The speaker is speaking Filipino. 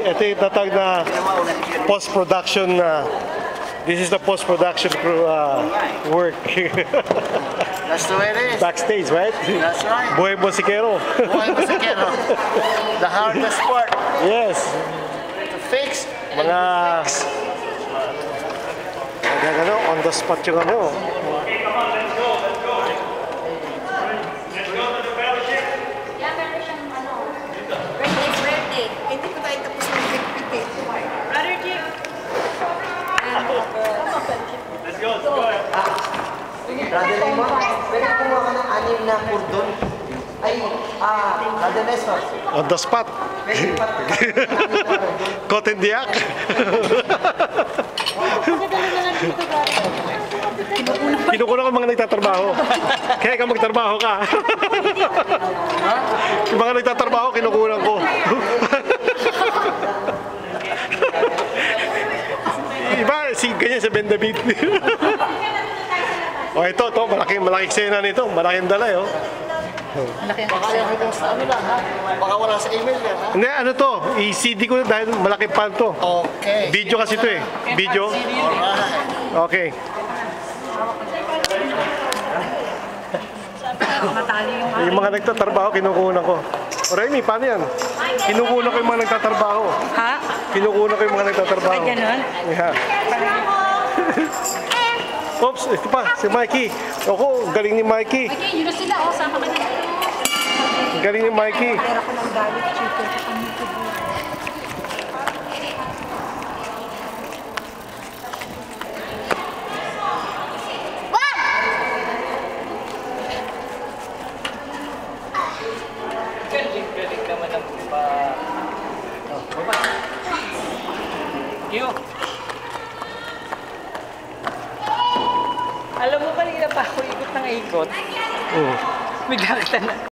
Ito yung tatag na post-production na. This is the post-production work. That's the way it is. Backstage, right? That's right. Buhay musikero. Buhay musikero. The hardest part. Yes. To fix. Mga ano, on the spot yung ano. Birthday. Hindi ko tayo tapos ng pit-pit. Brother Jim. Let's go. Brother Raymond, pwede kumuha ka ng 6 na kurdon. Ay, Brother Nestor. On the spot. Cotton diak. Kinukuha ko mga nagtatrabaho. Kaya ka magtrabaho ka. Yung mga nagtatrabaho, kinukuha ko. Iba, ganyan sa Ben David. O ito, malaking eksena nito. Malaking dala, oh. Baka yan hanggang sa ano lang, ha? Baka wala sa email yan, ha? Hindi, ano to? I-CD ko dahil malaking pan to. Okay. Video kasi to eh. Video. Alright. Okay. Yung mga nagtatrabaho, kinukuha ko. O Remy, paano yan? Kinukuha ko yung mga nagtatrabaho. Ha? Kinukuha ko yung mga nagtatrabaho. Ay, ganun? Yeah. Oops, ito pa, si Mikey. Ako, galing ni Mikey. Okay, yun na sila. O, sama ka na. Galing ni Mikey. Pera ko ng garlic chicken sa community. Galing ka man ang pa... Iyo! Alam mo, kanina pa ako ikot ng ikot. Oh. Bigla kita na.